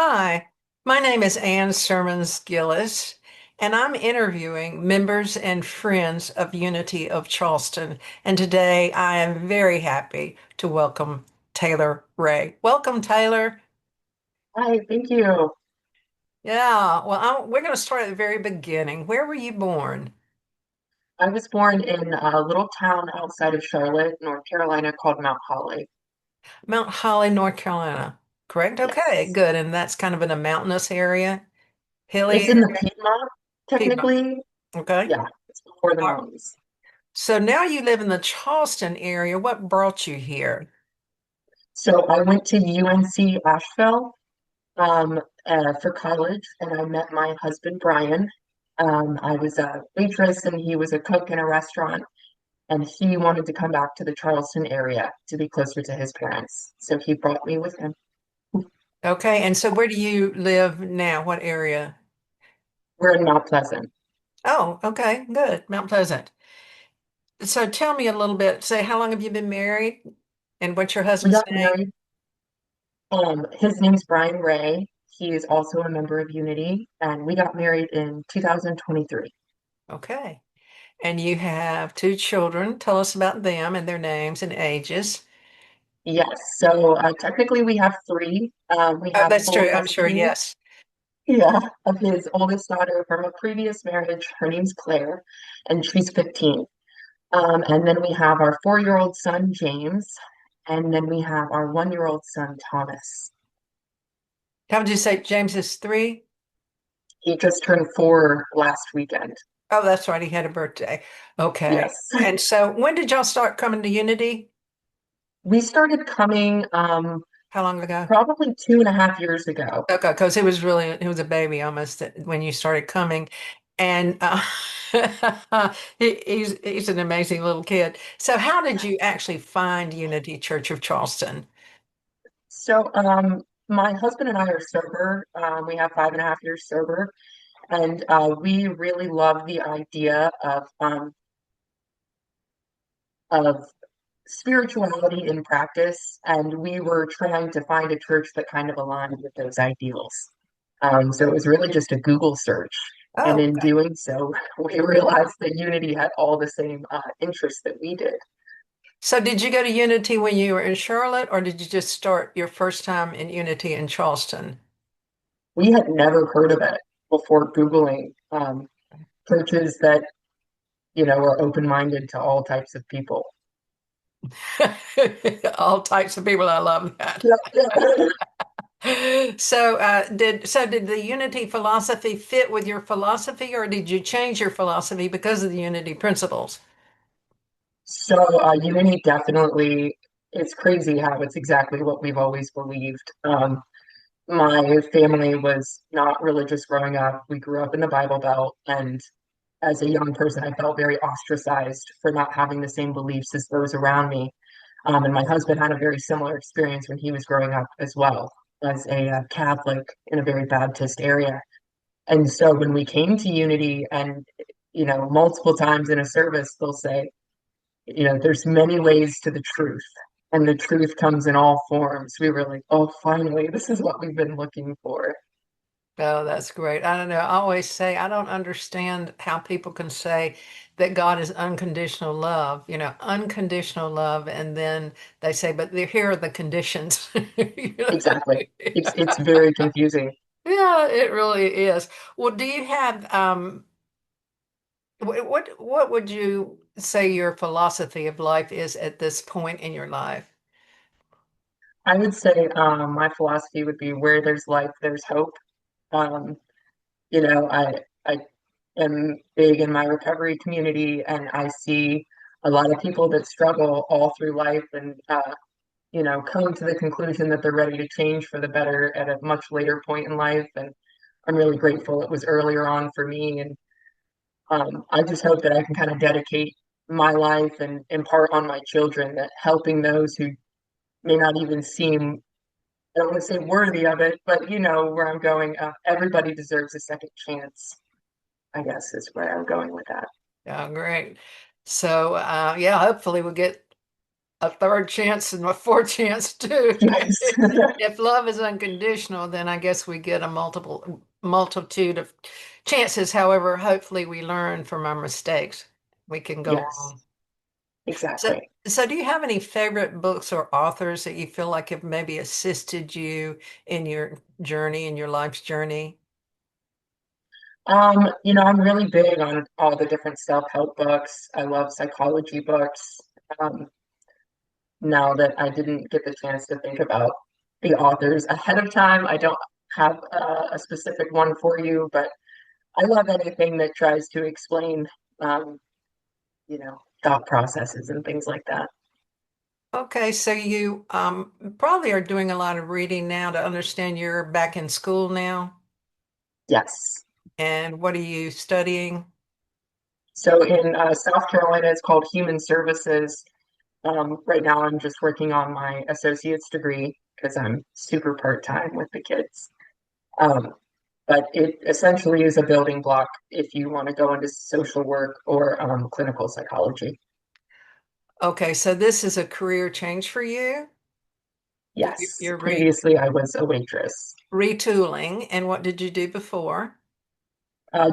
Hi, my name is Ann Sermons Gillis, and I'm interviewing members and friends of Unity of Charleston. And today I am very happy to welcome Taylor Ray. Welcome, Taylor. Hi, thank you. Yeah, well, we're going to start at the very beginning. Where were you born? I was born in a little town outside of Charlotte, North Carolina called Mount Holly. Mount Holly, North Carolina. Correct? Okay, Yes. good. And that's kind of in a mountainous area, hilly It's in the area, Piedmont, Piedmont. technically. Okay. Yeah, it's before the All right. mountains. So now you live in the Charleston area. What brought you here? So I went to UNC Asheville for college, and I met my husband, Brian. I was a waitress, and he was a cook in a restaurant, and he wanted to come back to the Charleston area to be closer to his parents. So he brought me with him. Okay, and so where do you live now? What area? We're in Mount Pleasant. Oh, okay, good. Mount Pleasant. So tell me a little bit. Say, how long have you been married? And what's your We husband's got name? married. His name's Brian Ray. He is also a member of Unity, and we got married in 2023. Okay. And you have two children. Tell us about them and their names and ages. Yes, so technically we have three. We Oh, have that's full true. I'm sure. custody, Yes. yeah, of his oldest daughter from a previous marriage. Her name's Claire, and she's 15. And then we have our 4-year-old son, James, and then we have our 1-year-old son, Thomas. How would you say James is three? He just turned 4 last weekend. Oh, that's right. He had a birthday. Okay. Yes. And so when did y'all start coming to Unity? We started coming How long ago? probably 2.5 years ago. Okay, because he was a baby almost when you started coming, and he's an amazing little kid. So, how did you actually find Unity Church of Charleston? So, my husband and I are sober. We have 5.5 years sober, and we really love the idea of spirituality in practice. And we were trying to find a church that kind of aligned with those ideals. So it was really just a Google search, and Oh, in okay. doing so, we realized that Unity had all the same interests that we did. So did you go to Unity when you were in Charlotte, or did you just start your first time in Unity in Charleston? We had never heard of it before Googling churches that are open-minded to all types of people. All types of people. I love that. Yeah, yeah. So did the unity philosophy fit with your philosophy, or did you change your philosophy because of the unity principles? So Unity definitely, it's crazy how it's exactly what we've always believed. My family was not religious growing up. We grew up in the Bible Belt, and as a young person, I felt very ostracized for not having the same beliefs as those around me. And my husband had a very similar experience when he was growing up as well, as a Catholic in a very Baptist area. And so when we came to Unity, and multiple times in a service, they'll say, there's many ways to the truth, and the truth comes in all forms. We were like, oh, finally, this is what we've been looking for. Oh, that's great. I don't know. I always say I don't understand how people can say that God is unconditional love, unconditional love, and then they say, but here are the conditions. You Exactly. It's know? very confusing. Yeah, it really is. Well, do you have what would you say your philosophy of life is at this point in your life? I would say my philosophy would be where there's life, there's hope. Um, I am big in my recovery community, and I see a lot of people that struggle all through life, and come to the conclusion that they're ready to change for the better at a much later point in life. And I'm really grateful it was earlier on for me. And I just hope that I can kind of dedicate my life and impart on my children that helping those who may not even seem, I don't want to say worthy of it, but you know where I'm going. Everybody deserves a second chance, I guess is where I'm going with that. Oh, great. So, yeah, hopefully we'll get a third chance and a fourth chance too. Yes. If love is unconditional, then I guess we get a multitude of chances. However, hopefully we learn from our mistakes. We can go Yes, on. So, exactly. so do you have any favorite books or authors that you feel like have maybe assisted you in your journey, in your life's journey? I'm really big on all the different self-help books. I love psychology books. Um, Now that I didn't get the chance to think about the authors ahead of time, I don't have a specific one for you, but I love anything that tries to explain, um, thought processes and things like that. Okay, so you probably are doing a lot of reading now to understand you're back in school now. Yes. And what are you studying? So in South Carolina, it's called Human Services. Right now, I'm just working on my associate's degree because I'm super part-time with the kids. Um, but it essentially is a building block if you want to go into social work or clinical psychology. Okay, so this is a career change for you. Yes, You're previously I was a waitress. retooling. And what did you do before?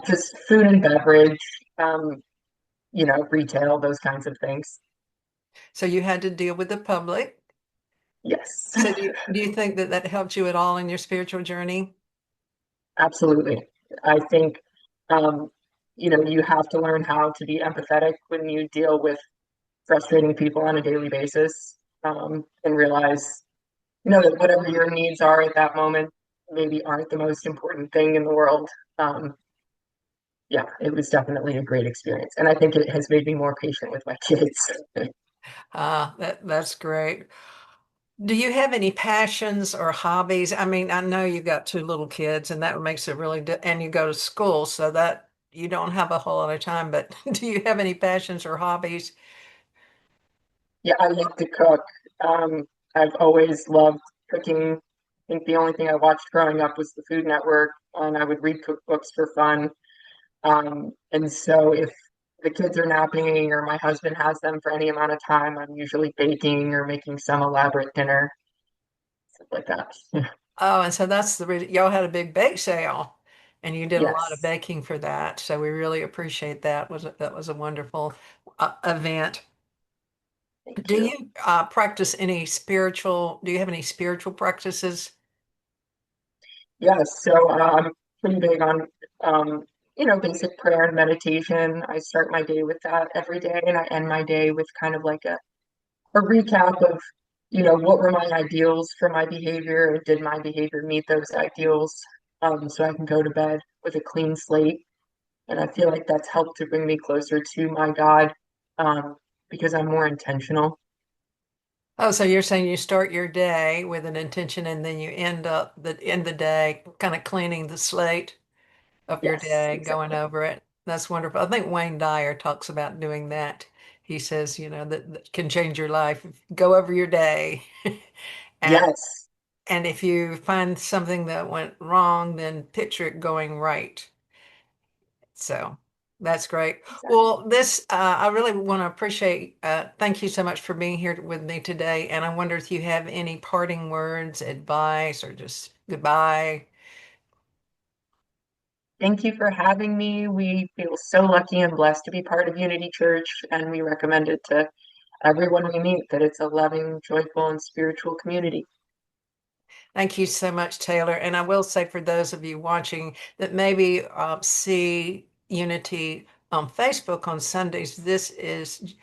Just food and beverage, um, retail, those kinds of things. So you had to deal with the public. Yes, So do you think that that helped you at all in your spiritual journey? absolutely. I think, um, you have to learn how to be empathetic when you deal with frustrating people on a daily basis, and realize, that whatever your needs are at that moment maybe aren't the most important thing in the world. Um, yeah, it was definitely a great experience. And I think it has made me more patient with my kids. That's great. Do you have any passions or hobbies? I mean, I know you've got two little kids, and that makes it really, and you go to school, so that you don't have a whole lot of time. But do you have any passions or hobbies? Yeah, I love to cook. Um, I've always loved cooking. I think the only thing I watched growing up was the Food Network, and I would read cookbooks for fun. And so if the kids are napping or my husband has them for any amount of time, I'm usually baking or making some elaborate dinner, stuff like that. Oh, and so that's the reason y'all had a big bake sale, and you did a lot of Yes, baking for that. So we really appreciate that. That was a wonderful event. thank Do you. you practice any spiritual? Do you have any spiritual practices? Yes, so I'm pretty big on basic prayer and meditation. I start my day with that every day, and I end my day with kind of like a recap of, what were my ideals for my behavior, and did my behavior meet those ideals? So I can go to bed with a clean slate. And I feel like that's helped to bring me closer to my God, um, because I'm more intentional. Oh, so you're saying you start your day with an intention and then you end the day kind of cleaning the slate of your Yes, day, going exactly. over it. That's wonderful. I think Wayne Dyer talks about doing that. He says, that can change your life. Go over your day. And Yes, and if you find something that went wrong, then picture it going right. So that's great. exactly. Well, I really want to appreciate, thank you so much for being here with me today. And I wonder if you have any parting words, advice, or just goodbye. Thank you for having me. We feel so lucky and blessed to be part of Unity Church, and we recommend it to everyone we meet that it's a loving, joyful, and spiritual community. Thank you so much, Taylor. And I will say for those of you watching that maybe see Unity on Facebook on Sundays, this is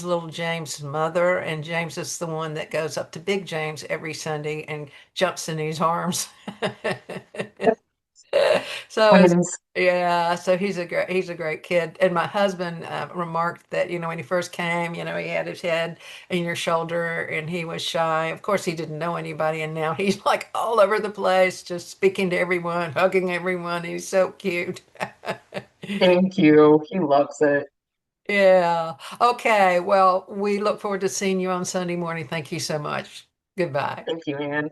little James' mother, and James is the one that goes up to Big James every Sunday and jumps in his arms. So it's Twins. yeah, so he's a great kid. And my husband remarked that when he first came, he had his head in your shoulder and he was shy. Of course, he didn't know anybody, and now he's like all over the place, just speaking to everyone, hugging everyone. He's so cute. Thank you. He loves it. Yeah. Okay. Well, we look forward to seeing you on Sunday morning. Thank you so much. Goodbye. Thank you, Anne.